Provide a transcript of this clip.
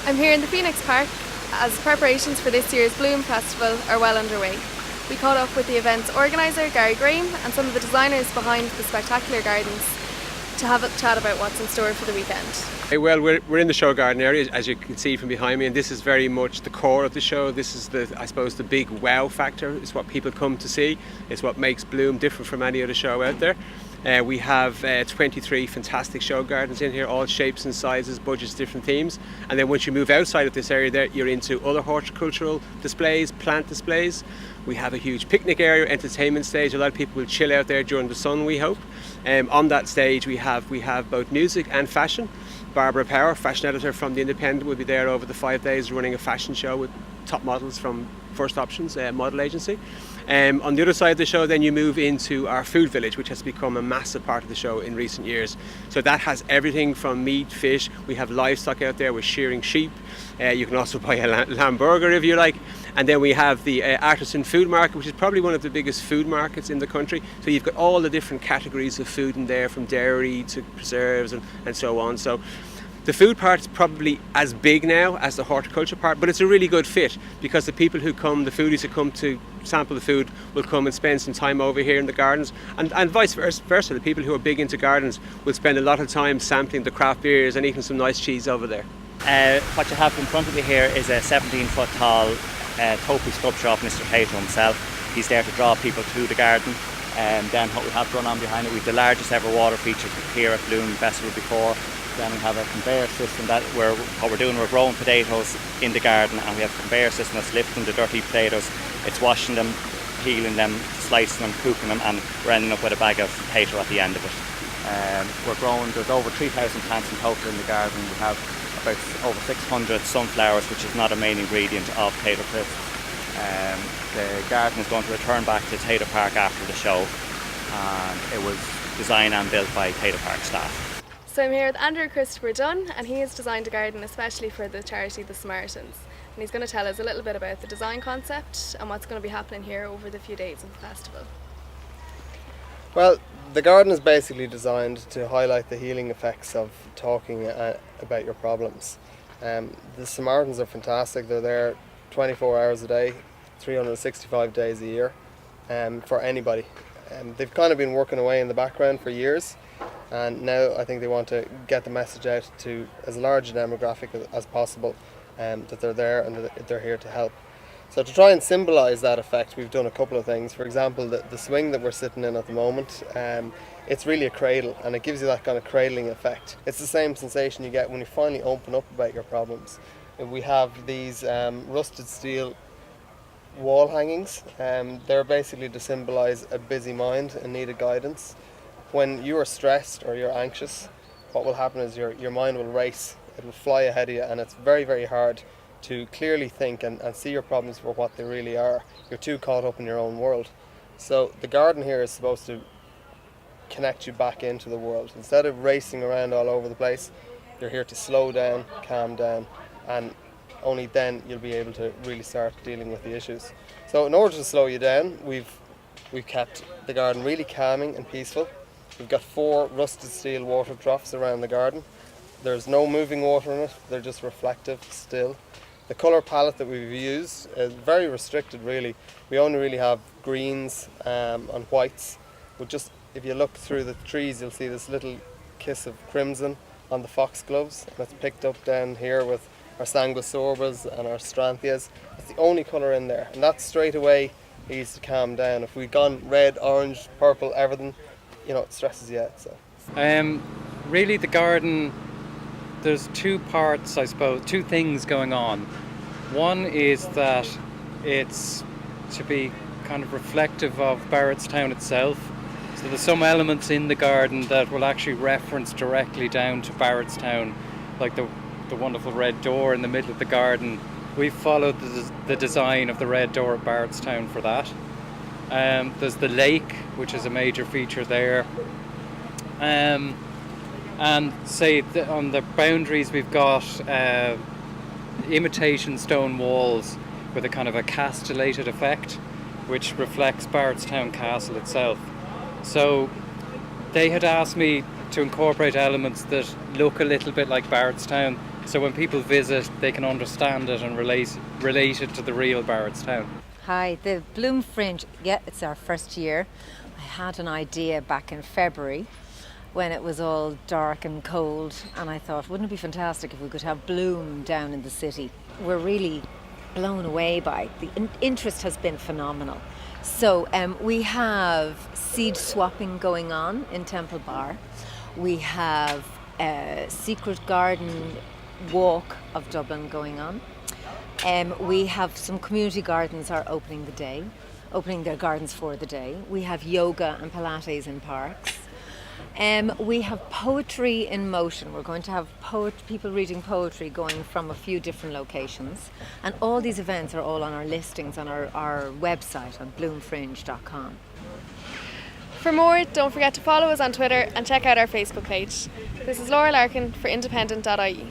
I'm here in the Phoenix Park as preparations for this year's Bloom Festival are well underway. We caught up with the event's organiser, Gary Graham, and some of the designers behind the spectacular gardens to have a chat about what's in store for the weekend. Well, we're in the show garden area, as you can see from behind me, and this is very much the core of the show. This is the big wow factor. It's what people come to see. It's what makes Bloom different from any other show out there. We have 23 fantastic show gardens in here, all shapes and sizes, budgets, different themes. And then once you move outside of this area there, you're into other horticultural displays, plant displays. We have a huge picnic area, entertainment stage. A lot of people will chill out there during the sun, we hope. On that stage we have both music and fashion. Barbara Power, fashion editor from The Independent, will be there over the 5 days running a fashion show with top models from First Options model agency. On the other side of the show then you move into our food village, which has become a massive part of the show in recent years. So that has everything from meat, fish. We have livestock out there. We're shearing sheep. You can also buy a lamb burger if you like. And then we have the artisan food market, which is probably one of the biggest food markets in the country. So you've got all the different categories of food in there, from dairy to preserves and so on. So the food part is probably as big now as the horticulture part, but it's a really good fit because the people who come, the foodies who come to sample the food, will come and spend some time over here in the gardens, and vice versa. The people who are big into gardens will spend a lot of time sampling the craft beers and eating some nice cheese over there. What you have in front of you here is a 17-foot tall topi sculpture of Mr. Keogh himself. He's there to draw people to the garden. And then what we have going on behind it, we have the largest ever water feature here at Bloom Festival before. Then we have a conveyor system what we're doing, we're growing potatoes in the garden, and we have a conveyor system that's lifting the dirty potatoes. It's washing them, peeling them, slicing them, cooking them, and we're ending up with a bag of potato at the end of it. We're growing, there's over 3,000 plants in total in the garden. We have about over 600 sunflowers, which is not a main ingredient of potato crisps. The garden is going to return back to Taylor Park after the show, and it was designed and built by Taylor Park staff. So I'm here with Andrew Christopher Dunne, and he has designed a garden especially for the charity The Samaritans. And he's going to tell us a little bit about the design concept and what's going to be happening here over the few days of the festival. Well, the garden is basically designed to highlight the healing effects of talking about your problems. The Samaritans are fantastic. They're there 24 hours a day, 365 days a year, for anybody. They've kind of been working away in the background for years, and now I think they want to get the message out to as large a demographic as possible, that they're there and that they're here to help. So to try and symbolise that effect, we've done a couple of things. For example, the swing that we're sitting in at the moment, it's really a cradle, and it gives you that kind of cradling effect. It's the same sensation you get when you finally open up about your problems. We have these rusted steel wall hangings. They're basically to symbolise a busy mind and needed guidance. When you are stressed or you're anxious, what will happen is your mind will race. It will fly ahead of you, and it's very, very hard to clearly think and see your problems for what they really are. You're too caught up in your own world. So the garden here is supposed to connect you back into the world. Instead of racing around all over the place, you're here to slow down, calm down, and only then you'll be able to really start dealing with the issues. So in order to slow you down, we've kept the garden really calming and peaceful. We've got 4 rusted steel water troughs around the garden. There's no moving water in it, they're just reflective, still. The colour palette that we've used is very restricted, really. We only really have greens and whites. But just if you look through the trees, you'll see this little kiss of crimson on the foxgloves, and it's picked up down here with our sanguisorbas and our stranthias. It's the only colour in there, and that straight away needs to calm down. If we'd gone red, orange, purple, everything, it stresses you out. So. Really, the garden, there's 2 parts, I suppose, 2 things going on. One is that it's to be kind of reflective of Barrettstown itself. So there's some elements in the garden that will actually reference directly down to Barrettstown, like the wonderful red door in the middle of the garden. We've followed the design of the red door at Barrettstown for that. There's the lake, which is a major feature there. And say on the boundaries we've got imitation stone walls with a kind of a castellated effect, which reflects Barrettstown Castle itself. So they had asked me to incorporate elements that look a little bit like Barrettstown, so when people visit, they can understand it and relate it to the real Barrettstown. Hi, the Bloom Fringe, yeah, it's our first year. I had an idea back in February when it was all dark and cold, and I thought, wouldn't it be fantastic if we could have Bloom down in the city? We're really blown away by it. The interest has been phenomenal. So we have seed swapping going on in Temple Bar. We have a secret garden walk of Dublin going on. We have some community gardens are opening their gardens for the day. We have yoga and Pilates in parks. We have poetry in motion. We're going to have people reading poetry going from a few different locations. And all these events are all on our listings on our website on bloomfringe.com. For more, don't forget to follow us on Twitter and check out our Facebook page. This is Laura Larkin for independent.ie.